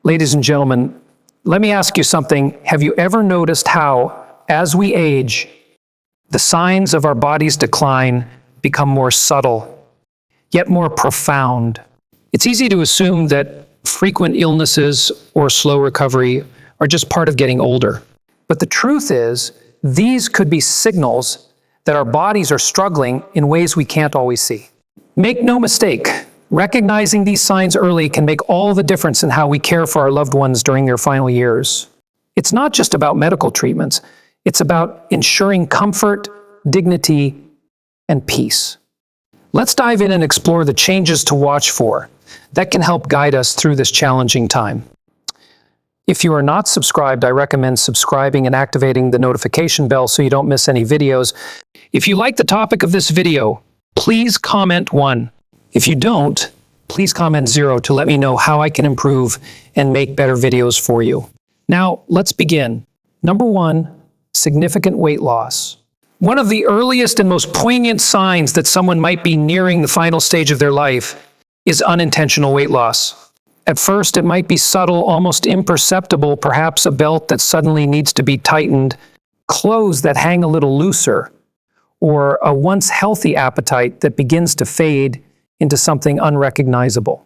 Ladies and gentlemen, let me ask you something. Have you ever noticed how, as we age, the signs of our body's decline become more subtle, yet more profound? It's easy to assume that frequent illnesses or slow recovery are just part of getting older. But the truth is, these could be signals that our bodies are struggling in ways we can't always see. Make no mistake, recognizing these signs early can make all the difference in how we care for our loved ones during their final years. It's not just about medical treatments. It's about ensuring comfort, dignity, and peace. Let's dive in and explore the changes to watch for that can help guide us through this challenging time. If you are not subscribed, I recommend subscribing and activating the notification bell so you don't miss any videos. If you like the topic of this video, please comment 1. If you don't, please comment 0 to let me know how I can improve and make better videos for you. Now, let's begin. Number 1, significant weight loss. One of the earliest and most poignant signs that someone might be nearing the final stage of their life is unintentional weight loss. At first, it might be subtle, almost imperceptible, perhaps a belt that suddenly needs to be tightened, clothes that hang a little looser, or a once healthy appetite that begins to fade into something unrecognizable.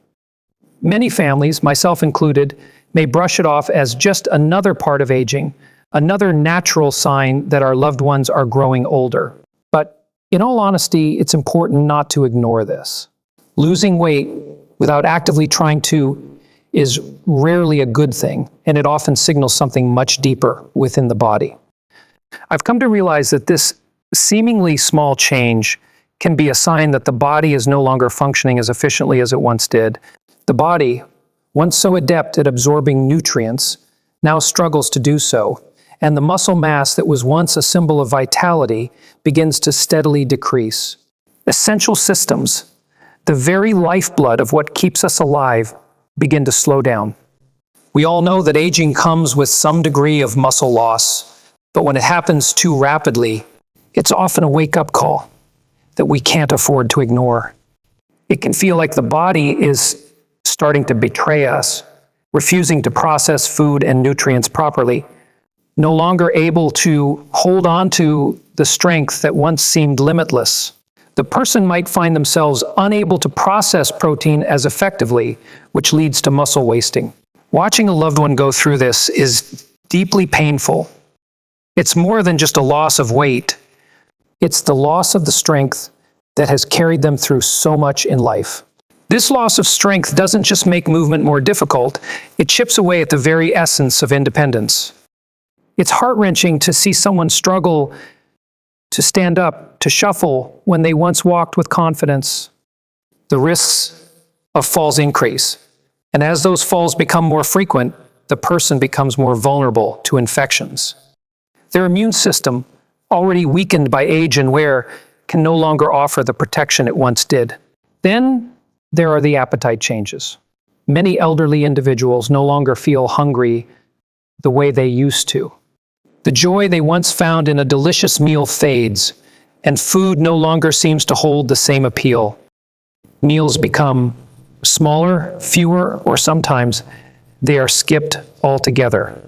Many families, myself included, may brush it off as just another part of aging, another natural sign that our loved ones are growing older. But in all honesty, it's important not to ignore this. Losing weight without actively trying to is rarely a good thing, and it often signals something much deeper within the body. I've come to realize that this seemingly small change can be a sign that the body is no longer functioning as efficiently as it once did. The body, once so adept at absorbing nutrients, now struggles to do so, and the muscle mass that was once a symbol of vitality begins to steadily decrease. Essential systems, the very lifeblood of what keeps us alive, begin to slow down. We all know that aging comes with some degree of muscle loss, but when it happens too rapidly, it's often a wake-up call that we can't afford to ignore. It can feel like the body is starting to betray us, refusing to process food and nutrients properly, no longer able to hold on to the strength that once seemed limitless. The person might find themselves unable to process protein as effectively, which leads to muscle wasting. Watching a loved one go through this is deeply painful. It's more than just a loss of weight. It's the loss of the strength that has carried them through so much in life. This loss of strength doesn't just make movement more difficult, it chips away at the very essence of independence. It's heart-wrenching to see someone struggle to stand up, to shuffle when they once walked with confidence. The risks of falls increase, and as those falls become more frequent, the person becomes more vulnerable to infections. Their immune system, already weakened by age and wear, can no longer offer the protection it once did. Then there are the appetite changes. Many elderly individuals no longer feel hungry the way they used to. The joy they once found in a delicious meal fades, and food no longer seems to hold the same appeal. Meals become smaller, fewer, or sometimes they are skipped altogether.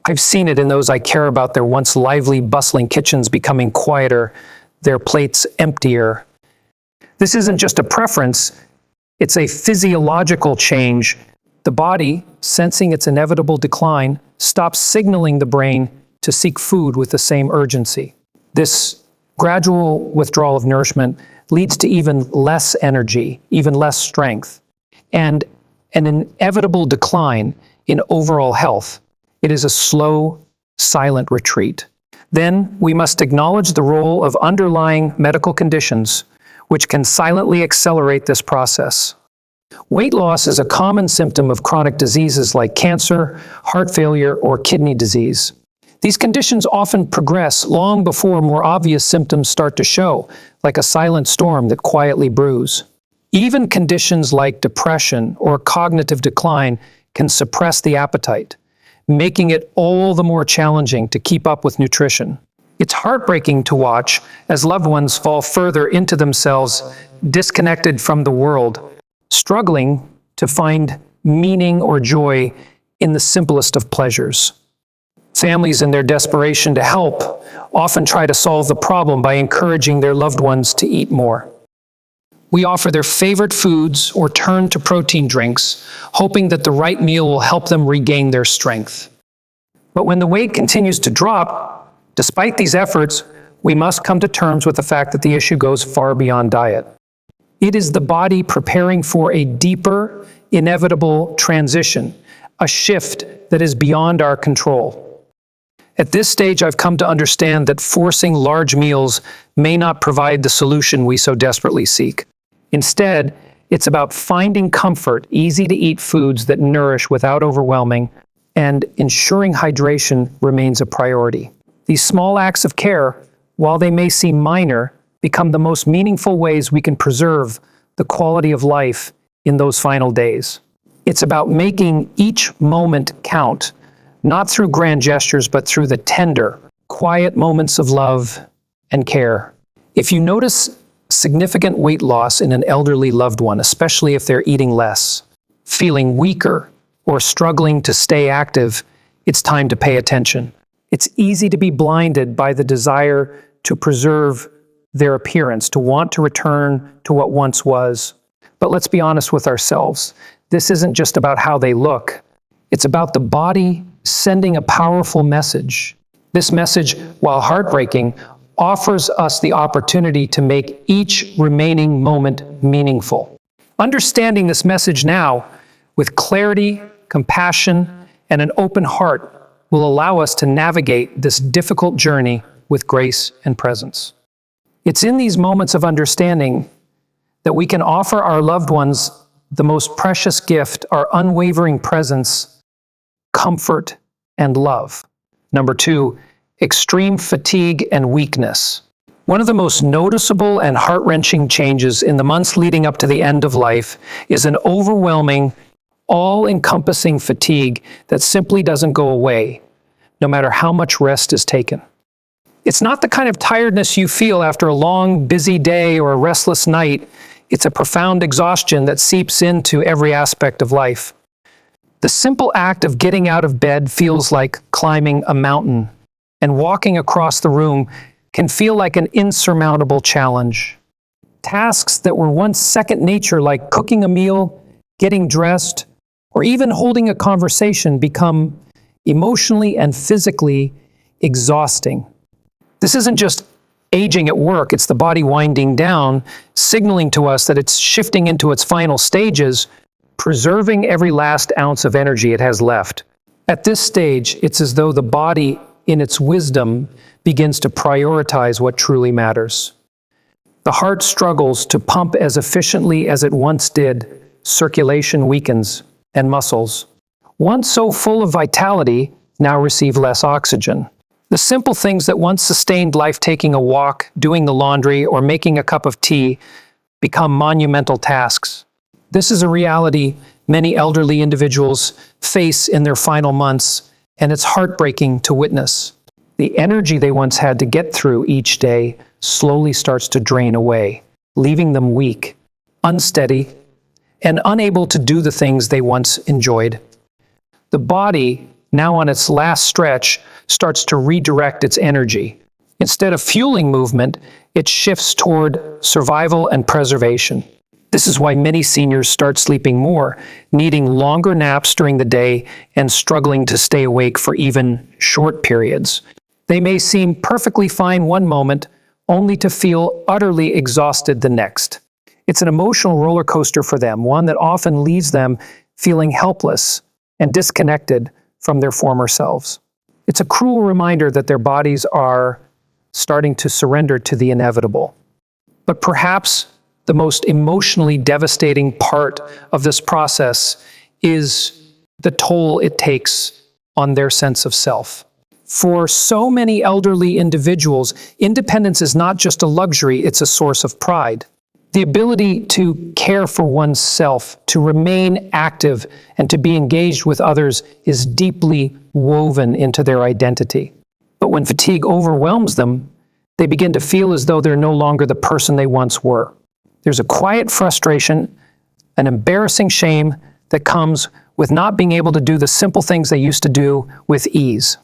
I've seen it in those I care about, their once lively, bustling kitchens becoming quieter, their plates emptier. This isn't just a preference, it's a physiological change. The body, sensing its inevitable decline, stops signaling the brain to seek food with the same urgency. This gradual withdrawal of nourishment leads to even less energy, even less strength, and an inevitable decline in overall health. It is a slow, silent retreat. Then we must acknowledge the role of underlying medical conditions, which can silently accelerate this process. Weight loss is a common symptom of chronic diseases like cancer, heart failure, or kidney disease. These conditions often progress long before more obvious symptoms start to show, like a silent storm that quietly brews. Even conditions like depression or cognitive decline can suppress the appetite, making it all the more challenging to keep up with nutrition. It's heartbreaking to watch as loved ones fall further into themselves, disconnected from the world, struggling to find meaning or joy in the simplest of pleasures. Families, in their desperation to help, often try to solve the problem by encouraging their loved ones to eat more. We offer their favorite foods or turn to protein drinks, hoping that the right meal will help them regain their strength. But when the weight continues to drop, despite these efforts, we must come to terms with the fact that the issue goes far beyond diet. It is the body preparing for a deeper, inevitable transition, a shift that is beyond our control. At this stage, I've come to understand that forcing large meals may not provide the solution we so desperately seek. Instead, it's about finding comfort, easy-to-eat foods that nourish without overwhelming, and ensuring hydration remains a priority. These small acts of care, while they may seem minor, become the most meaningful ways we can preserve the quality of life in those final days. It's about making each moment count, not through grand gestures, but through the tender, quiet moments of love and care. If you notice significant weight loss in an elderly loved one, especially if they're eating less, feeling weaker, or struggling to stay active, it's time to pay attention. It's easy to be blinded by the desire to preserve their appearance, to want to return to what once was. But let's be honest with ourselves. This isn't just about how they look. It's about the body sending a powerful message. This message, while heartbreaking, offers us the opportunity to make each remaining moment meaningful. Understanding this message now, with clarity, compassion, and an open heart, will allow us to navigate this difficult journey with grace and presence. It's in these moments of understanding that we can offer our loved ones the most precious gift, our unwavering presence, comfort, and love. Number 2, extreme fatigue and weakness. One of the most noticeable and heart-wrenching changes in the months leading up to the end of life is an overwhelming, all-encompassing fatigue that simply doesn't go away, no matter how much rest is taken. It's not the kind of tiredness you feel after a long, busy day or a restless night. It's a profound exhaustion that seeps into every aspect of life. The simple act of getting out of bed feels like climbing a mountain, and walking across the room can feel like an insurmountable challenge. Tasks that were once second nature, like cooking a meal, getting dressed, or even holding a conversation, become emotionally and physically exhausting. This isn't just aging at work, it's the body winding down, signaling to us that it's shifting into its final stages, preserving every last ounce of energy it has left. At this stage, it's as though the body, in its wisdom, begins to prioritize what truly matters. The heart struggles to pump as efficiently as it once did, circulation weakens, and muscles, once so full of vitality, now receive less oxygen. The simple things that once sustained life, taking a walk, doing the laundry, or making a cup of tea, become monumental tasks. This is a reality many elderly individuals face in their final months, and it's heartbreaking to witness. The energy they once had to get through each day slowly starts to drain away, leaving them weak, unsteady, and unable to do the things they once enjoyed. The body, now on its last stretch, starts to redirect its energy. Instead of fueling movement, it shifts toward survival and preservation. This is why many seniors start sleeping more, needing longer naps during the day and struggling to stay awake for even short periods. They may seem perfectly fine one moment, only to feel utterly exhausted the next. It's an emotional roller coaster for them, one that often leaves them feeling helpless and disconnected from their former selves. It's a cruel reminder that their bodies are starting to surrender to the inevitable. But perhaps the most emotionally devastating part of this process is the toll it takes on their sense of self. For so many elderly individuals, independence is not just a luxury, it's a source of pride. The ability to care for oneself, to remain active, and to be engaged with others is deeply woven into their identity. But when fatigue overwhelms them, they begin to feel as though they're no longer the person they once were. There's a quiet frustration, an embarrassing shame that comes with not being able to do the simple things they used to do with ease.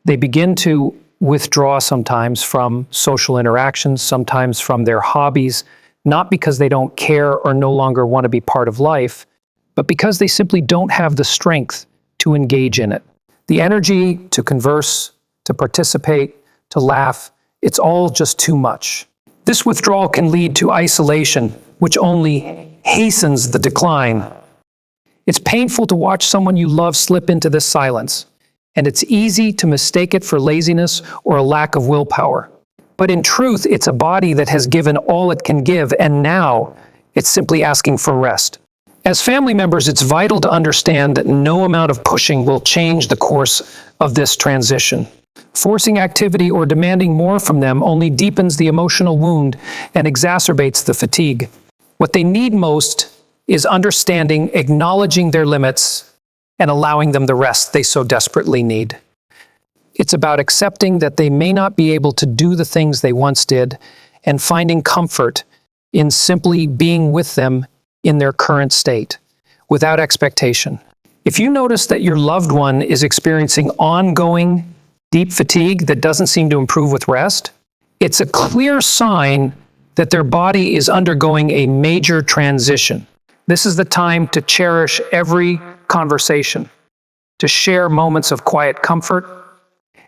They begin to withdraw sometimes from social interactions, sometimes from their hobbies, not because they don't care or no longer want to be part of life, but because they simply don't have the strength to engage in it. The energy to converse, to participate, to laugh, it's all just too much. This withdrawal can lead to isolation, which only hastens the decline. It's painful to watch someone you love slip into this silence, and it's easy to mistake it for laziness or a lack of willpower. But in truth, it's a body that has given all it can give, and now it's simply asking for rest. As family members, it's vital to understand that no amount of pushing will change the course of this transition. Forcing activity or demanding more from them only deepens the emotional wound and exacerbates the fatigue. What they need most is understanding, acknowledging their limits, and allowing them the rest they so desperately need. It's about accepting that they may not be able to do the things they once did and finding comfort in simply being with them in their current state, without expectation. If you notice that your loved one is experiencing ongoing, deep fatigue that doesn't seem to improve with rest, it's a clear sign that their body is undergoing a major transition. This is the time to cherish every conversation, to share moments of quiet comfort,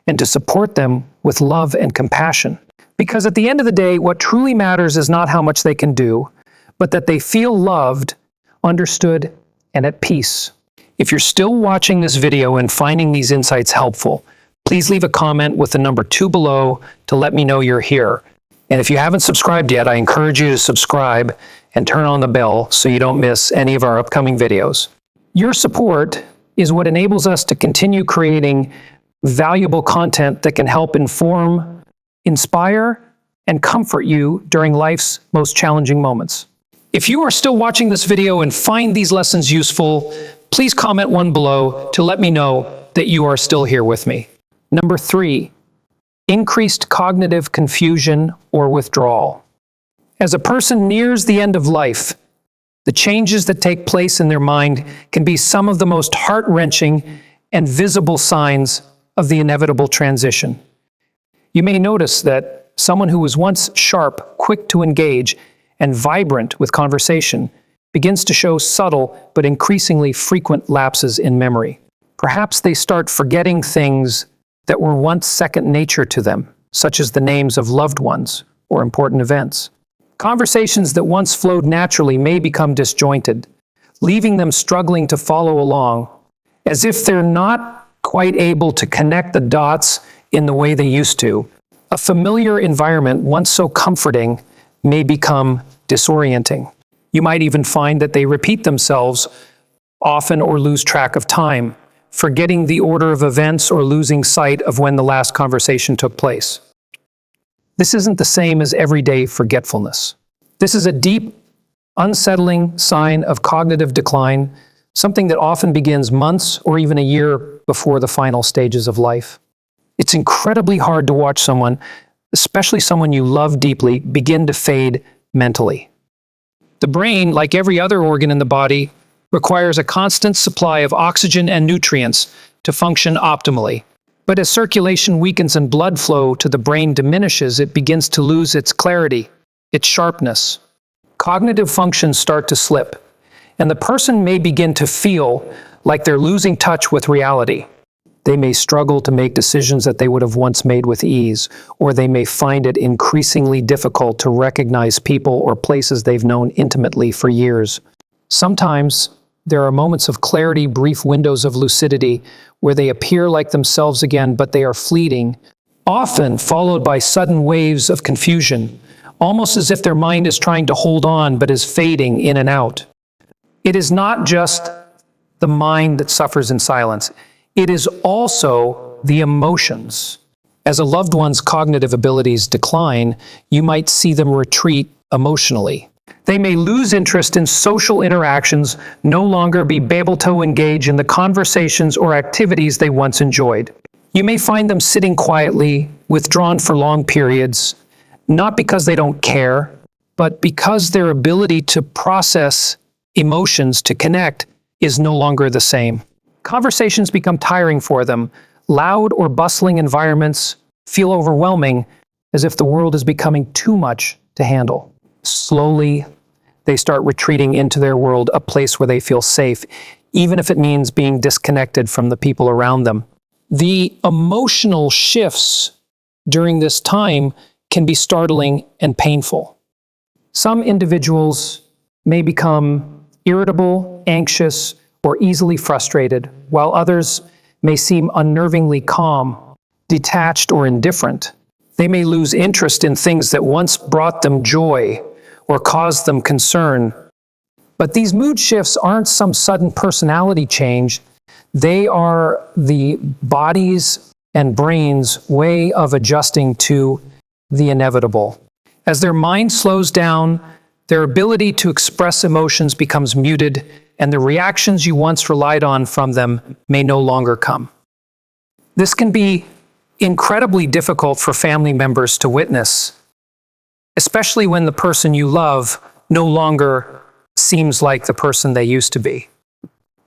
and to support them with love and compassion. Because at the end of the day, what truly matters is not how much they can do, but that they feel loved, understood, and at peace. If you're still watching this video and finding these insights helpful, please leave a comment with the number 2 below to let me know you're here. And if you haven't subscribed yet, I encourage you to subscribe and turn on the bell so you don't miss any of our upcoming videos. Your support is what enables us to continue creating valuable content that can help inform, inspire, and comfort you during life's most challenging moments. If you are still watching this video and find these lessons useful, please comment 1 below to let me know that you are still here with me. Number 3, increased cognitive confusion or withdrawal. As a person nears the end of life, the changes that take place in their mind can be some of the most heart-wrenching and visible signs of the inevitable transition. You may notice that someone who was once sharp, quick to engage, and vibrant with conversation begins to show subtle but increasingly frequent lapses in memory. Perhaps they start forgetting things that were once second nature to them, such as the names of loved ones or important events. Conversations that once flowed naturally may become disjointed, leaving them struggling to follow along, as if they're not quite able to connect the dots in the way they used to. A familiar environment, once so comforting, may become disorienting. You might even find that they repeat themselves often or lose track of time, forgetting the order of events or losing sight of when the last conversation took place. This isn't the same as everyday forgetfulness. This is a deep, unsettling sign of cognitive decline, something that often begins months or even a year before the final stages of life. It's incredibly hard to watch someone, especially someone you love deeply, begin to fade mentally. The brain, like every other organ in the body, requires a constant supply of oxygen and nutrients to function optimally. But as circulation weakens and blood flow to the brain diminishes, it begins to lose its clarity, its sharpness. Cognitive functions start to slip, and the person may begin to feel like they're losing touch with reality. They may struggle to make decisions that they would have once made with ease, or they may find it increasingly difficult to recognize people or places they've known intimately for years. Sometimes there are moments of clarity, brief windows of lucidity, where they appear like themselves again, but they are fleeting, often followed by sudden waves of confusion, almost as if their mind is trying to hold on but is fading in and out. It is not just the mind that suffers in silence. It is also the emotions. As a loved one's cognitive abilities decline, you might see them retreat emotionally. They may lose interest in social interactions, no longer be able to engage in the conversations or activities they once enjoyed. You may find them sitting quietly, withdrawn for long periods, not because they don't care, but because their ability to process emotions, to connect, is no longer the same. Conversations become tiring for them. Loud or bustling environments feel overwhelming, as if the world is becoming too much to handle. Slowly, they start retreating into their world, a place where they feel safe, even if it means being disconnected from the people around them. The emotional shifts during this time can be startling and painful. Some individuals may become irritable, anxious, or easily frustrated, while others may seem unnervingly calm, detached, or indifferent. They may lose interest in things that once brought them joy or caused them concern. But these mood shifts aren't some sudden personality change. They are the body's and brain's way of adjusting to the inevitable. As their mind slows down, their ability to express emotions becomes muted, and the reactions you once relied on from them may no longer come. This can be incredibly difficult for family members to witness, especially when the person you love no longer seems like the person they used to be.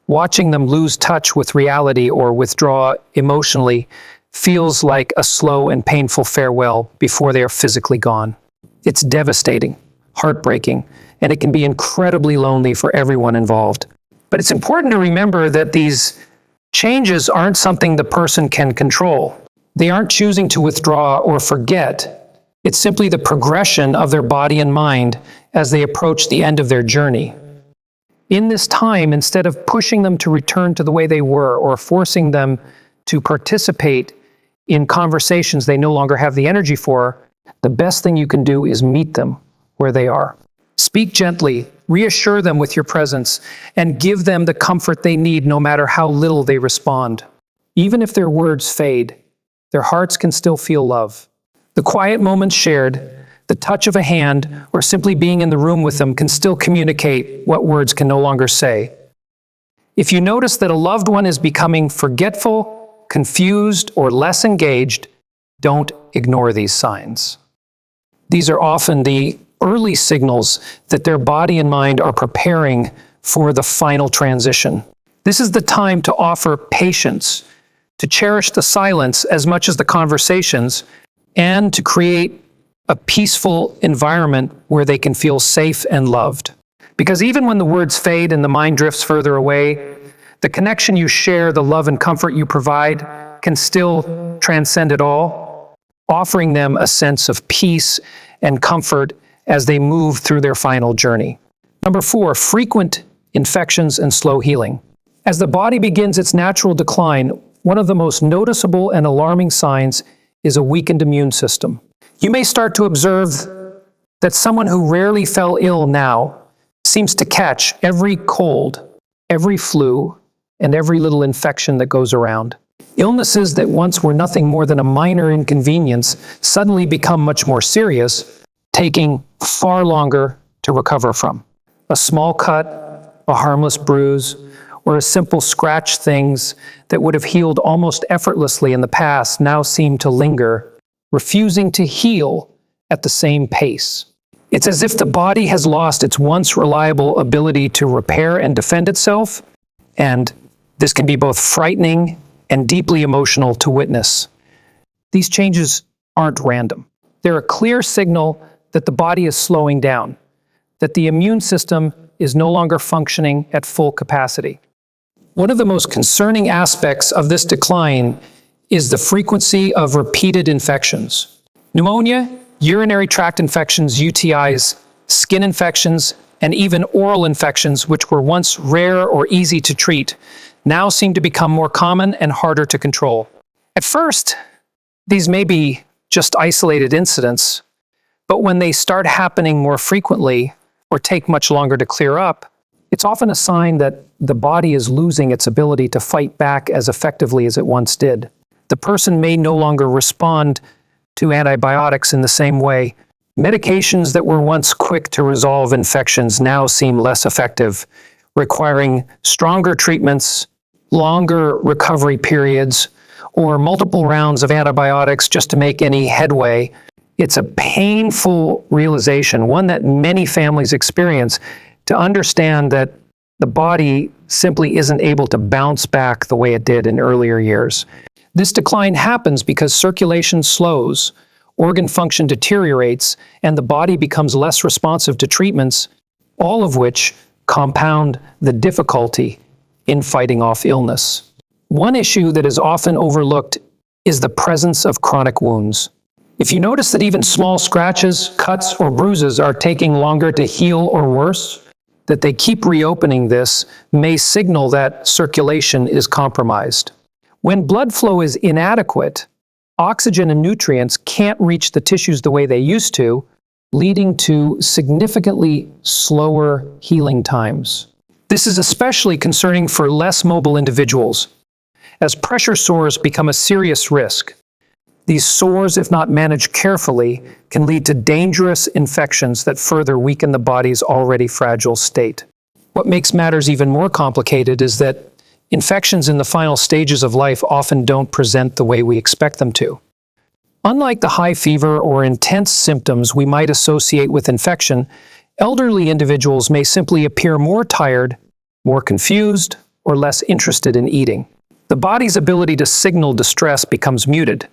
Watching them lose touch with reality or withdraw emotionally feels like a slow and painful farewell before they are physically gone. It's devastating, heartbreaking, and it can be incredibly lonely for everyone involved. But it's important to remember that these changes aren't something the person can control. They aren't choosing to withdraw or forget. It's simply the progression of their body and mind as they approach the end of their journey. In this time, instead of pushing them to return to the way they were or forcing them to participate in conversations they no longer have the energy for, the best thing you can do is meet them where they are. Speak gently, reassure them with your presence, and give them the comfort they need no matter how little they respond. Even if their words fade, their hearts can still feel love. The quiet moments shared, the touch of a hand, or simply being in the room with them can still communicate what words can no longer say. If you notice that a loved one is becoming forgetful, confused, or less engaged, don't ignore these signs. These are often the early signals that their body and mind are preparing for the final transition. This is the time to offer patience, to cherish the silence as much as the conversations, and to create a peaceful environment where they can feel safe and loved. Because even when the words fade and the mind drifts further away, the connection you share, the love and comfort you provide, can still transcend it all, offering them a sense of peace and comfort as they move through their final journey. Number 4, frequent infections and slow healing. As the body begins its natural decline, one of the most noticeable and alarming signs is a weakened immune system. You may start to observe that someone who rarely fell ill now seems to catch every cold, every flu, and every little infection that goes around. Illnesses that once were nothing more than a minor inconvenience suddenly become much more serious, taking far longer to recover from. A small cut, a harmless bruise, or a simple scratch, things that would have healed almost effortlessly in the past now seem to linger, refusing to heal at the same pace. It's as if the body has lost its once reliable ability to repair and defend itself, and this can be both frightening and deeply emotional to witness. These changes aren't random. They're a clear signal that the body is slowing down, that the immune system is no longer functioning at full capacity. One of the most concerning aspects of this decline is the frequency of repeated infections. Pneumonia, urinary tract infections, UTIs, skin infections, and even oral infections, which were once rare or easy to treat, now seem to become more common and harder to control. At first, these may be just isolated incidents, but when they start happening more frequently or take much longer to clear up, it's often a sign that the body is losing its ability to fight back as effectively as it once did. The person may no longer respond to antibiotics in the same way. Medications that were once quick to resolve infections now seem less effective, requiring stronger treatments, longer recovery periods, or multiple rounds of antibiotics just to make any headway. It's a painful realization, one that many families experience, to understand that The body simply isn't able to bounce back the way it did in earlier years. This decline happens because circulation slows, organ function deteriorates, and the body becomes less responsive to treatments, all of which compound the difficulty in fighting off illness. One issue that is often overlooked is the presence of chronic wounds. If you notice that even small scratches, cuts, or bruises are taking longer to heal or worse, that they keep reopening, this may signal that circulation is compromised. When blood flow is inadequate, oxygen and nutrients can't reach the tissues the way they used to, leading to significantly slower healing times. This is especially concerning for less mobile individuals, as pressure sores become a serious risk. These sores, if not managed carefully, can lead to dangerous infections that further weaken the body's already fragile state. What makes matters even more complicated is that infections in the final stages of life often don't present the way we expect them to. Unlike the high fever or intense symptoms we might associate with infection, elderly individuals may simply appear more tired, more confused, or less interested in eating. The body's ability to signal distress becomes muted,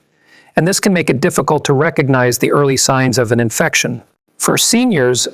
and this can make it difficult to recognize the early signs of an infection. For seniors,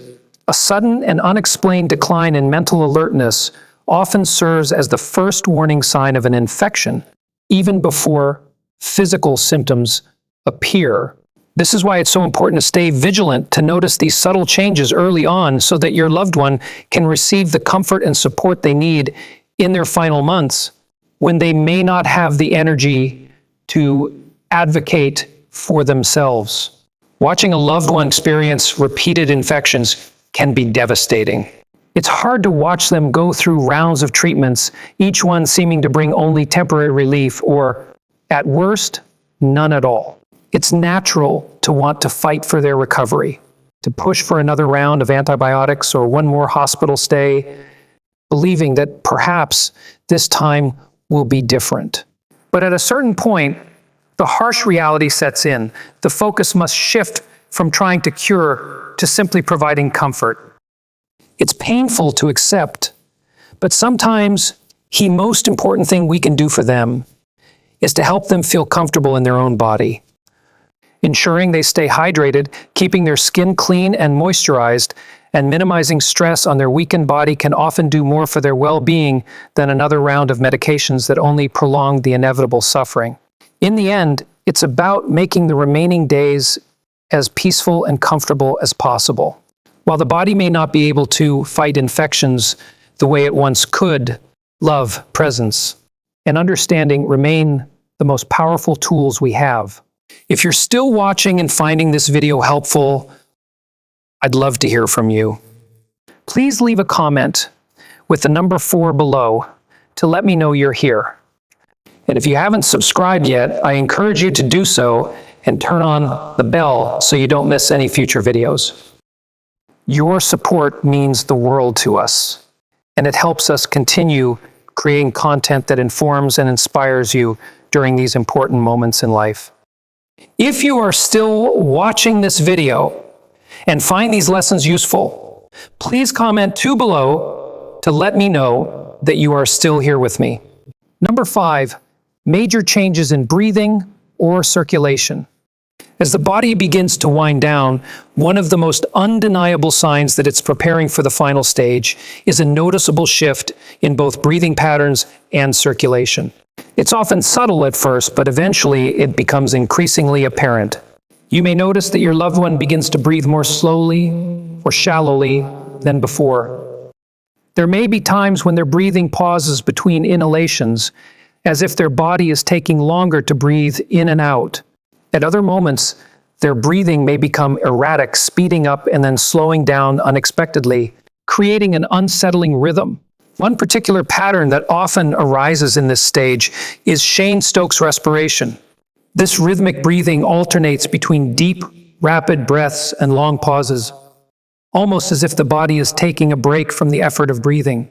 a sudden and unexplained decline in mental alertness often serves as the first warning sign of an infection, even before physical symptoms appear. This is why it's so important to stay vigilant, to notice these subtle changes early on so that your loved one can receive the comfort and support they need in their final months when they may not have the energy to advocate for themselves. Watching a loved one experience repeated infections can be devastating. It's hard to watch them go through rounds of treatments, each one seeming to bring only temporary relief or, at worst, none at all. It's natural to want to fight for their recovery, to push for another round of antibiotics or one more hospital stay, believing that perhaps this time will be different. But at a certain point, the harsh reality sets in. The focus must shift from trying to cure to simply providing comfort. It's painful to accept, but sometimes the most important thing we can do for them is to help them feel comfortable in their own body. Ensuring they stay hydrated, keeping their skin clean and moisturized, and minimizing stress on their weakened body can often do more for their well-being than another round of medications that only prolong the inevitable suffering. In the end, it's about making the remaining days as peaceful and comfortable as possible. While the body may not be able to fight infections the way it once could, love, presence, and understanding remain the most powerful tools we have. If you're still watching and finding this video helpful, I'd love to hear from you. Please leave a comment with the number 4 below to let me know you're here. And if you haven't subscribed yet, I encourage you to do so and turn on the bell so you don't miss any future videos. Your support means the world to us, and it helps us continue creating content that informs and inspires you during these important moments in life. If you are still watching this video and find these lessons useful, please comment 2 below to let me know that you are still here with me. Number 5, major changes in breathing or circulation. As the body begins to wind down, one of the most undeniable signs that it's preparing for the final stage is a noticeable shift in both breathing patterns and circulation. It's often subtle at first, but eventually it becomes increasingly apparent. You may notice that your loved one begins to breathe more slowly or shallowly than before. There may be times when their breathing pauses between inhalations, as if their body is taking longer to breathe in and out. At other moments, their breathing may become erratic, speeding up and then slowing down unexpectedly, creating an unsettling rhythm. One particular pattern that often arises in this stage is Cheyne-Stokes respiration. This rhythmic breathing alternates between deep, rapid breaths and long pauses, almost as if the body is taking a break from the effort of breathing.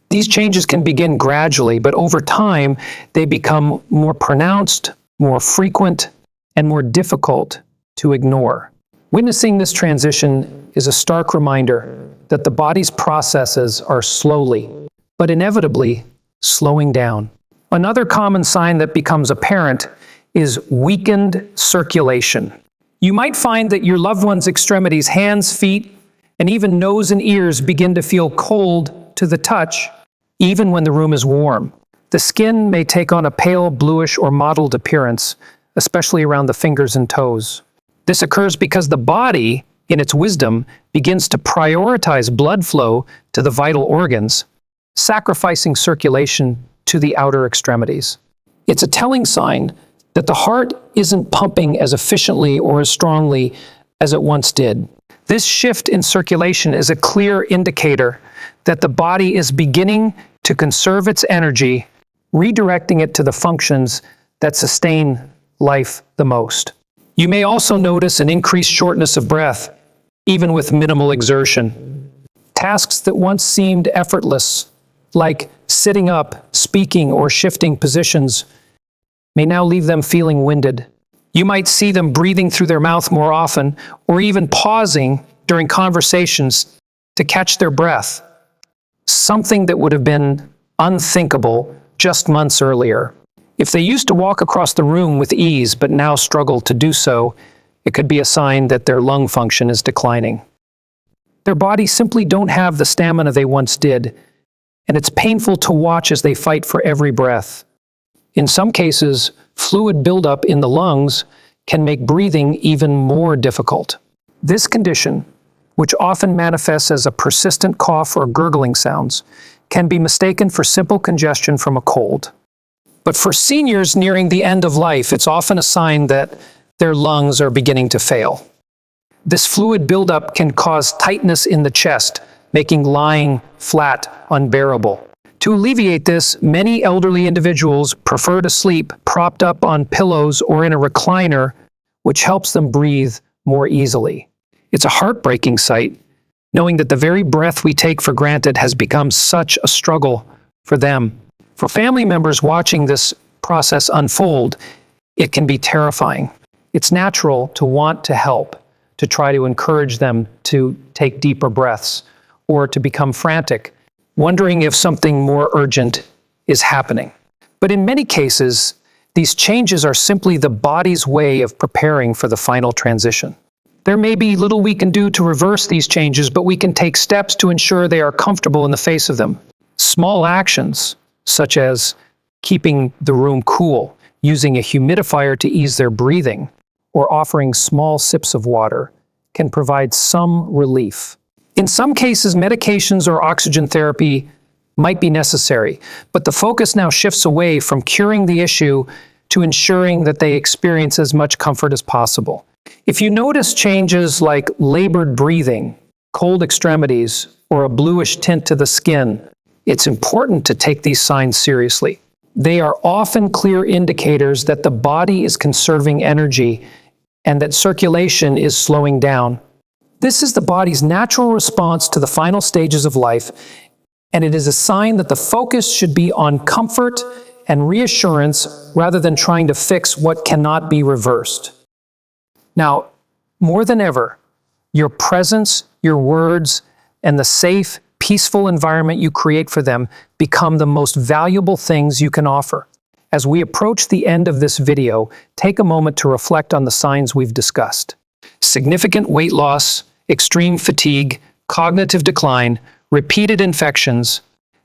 These changes can begin gradually, but over time, they become more pronounced, more frequent, and more difficult to ignore. Witnessing this transition is a stark reminder that the body's processes are slowly, but inevitably, slowing down. Another common sign that becomes apparent is weakened circulation. You might find that your loved one's extremities, hands, feet, and even nose and ears begin to feel cold to the touch, even when the room is warm. The skin may take on a pale bluish or mottled appearance, especially around the fingers and toes. This occurs because the body, in its wisdom, begins to prioritize blood flow to the vital organs, sacrificing circulation to the outer extremities. It's a telling sign that the heart isn't pumping as efficiently or as strongly as it once did. This shift in circulation is a clear indicator that the body is beginning to conserve its energy, redirecting it to the functions that sustain life the most. You may also notice an increased shortness of breath, even with minimal exertion. Tasks that once seemed effortless, like sitting up, speaking, or shifting positions, may now leave them feeling winded. You might see them breathing through their mouth more often, or even pausing during conversations to catch their breath, something that would have been unthinkable just months earlier. If they used to walk across the room with ease but now struggle to do so, it could be a sign that their lung function is declining. Their bodies simply don't have the stamina they once did, and it's painful to watch as they fight for every breath. In some cases, fluid buildup in the lungs can make breathing even more difficult. This condition, which often manifests as a persistent cough or gurgling sounds, can be mistaken for simple congestion from a cold. But for seniors nearing the end of life, it's often a sign that their lungs are beginning to fail. This fluid buildup can cause tightness in the chest, making lying flat unbearable. To alleviate this, many elderly individuals prefer to sleep propped up on pillows or in a recliner, which helps them breathe more easily. It's a heartbreaking sight, knowing that the very breath we take for granted has become such a struggle for them. For family members watching this process unfold, it can be terrifying. It's natural to want to help, to try to encourage them to take deeper breaths, or to become frantic, wondering if something more urgent is happening. But in many cases, these changes are simply the body's way of preparing for the final transition. There may be little we can do to reverse these changes, but we can take steps to ensure they are comfortable in the face of them. Small actions, such as keeping the room cool, using a humidifier to ease their breathing, or offering small sips of water, can provide some relief. In some cases, medications or oxygen therapy might be necessary, but the focus now shifts away from curing the issue to ensuring that they experience as much comfort as possible. If you notice changes like labored breathing, cold extremities, or a bluish tint to the skin, it's important to take these signs seriously. They are often clear indicators that the body is conserving energy and that circulation is slowing down. This is the body's natural response to the final stages of life, and it is a sign that the focus should be on comfort and reassurance rather than trying to fix what cannot be reversed. Now, more than ever, your presence, your words, and the safe, peaceful environment you create for them become the most valuable things you can offer. As we approach the end of this video, take a moment to reflect on the signs we've discussed. Significant weight loss, extreme fatigue, cognitive decline, repeated infections,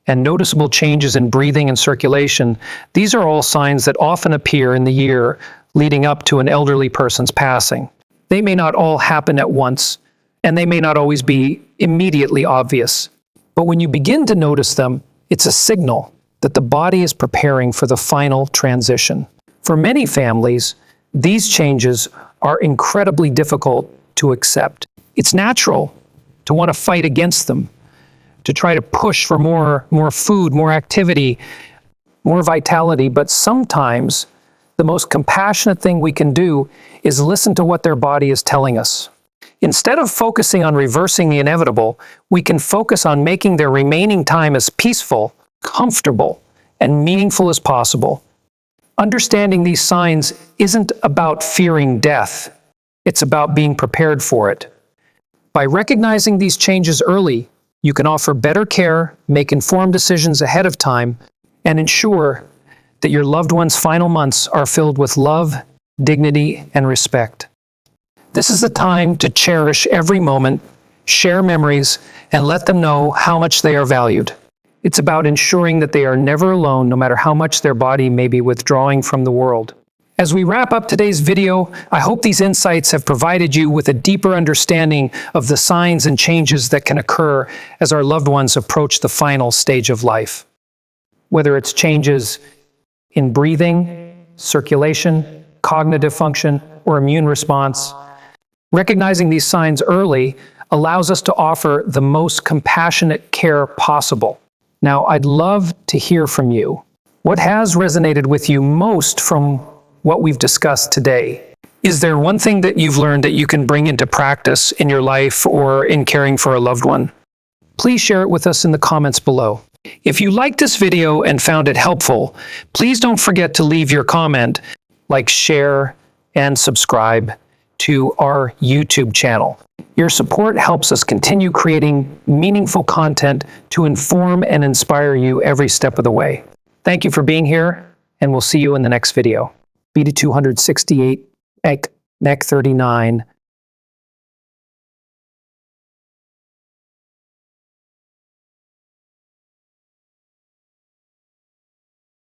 and noticeable changes in breathing and circulation, these are all signs that often appear in the year leading up to an elderly person's passing. They may not all happen at once, and they may not always be immediately obvious. But when you begin to notice them, it's a signal that the body is preparing for the final transition. For many families, these changes are incredibly difficult to accept. It's natural to want to fight against them, to try to push for more food, more activity, more vitality, but sometimes the most compassionate thing we can do is listen to what their body is telling us. Instead of focusing on reversing the inevitable, we can focus on making their remaining time as peaceful, comfortable, and meaningful as possible. Understanding these signs isn't about fearing death. It's about being prepared for it. By recognizing these changes early, You can offer better care, make informed decisions ahead of time, and ensure that your loved one's final months are filled with love, dignity, and respect. This is the time to cherish every moment, share memories, and let them know how much they are valued. It's about ensuring that they are never alone, no matter how much their body may be withdrawing from the world. As we wrap up today's video, I hope these insights have provided you with a deeper understanding of the signs and changes that can occur as our loved ones approach the final stage of life. Whether it's changes in breathing, circulation, cognitive function, or immune response, recognizing these signs early allows us to offer the most compassionate care possible. Now, I'd love to hear from you. What has resonated with you most from what we've discussed today? Is there one thing that you've learned that you can bring into practice in your life or in caring for a loved one? Please share it with us in the comments below. If you liked this video and found it helpful, please don't forget to leave your comment, like, share, and subscribe to our YouTube channel. Your support helps us continue creating meaningful content to inform and inspire you every step of the way. Thank you for being here, and we'll see you in the next video. B to 268, Mech 39,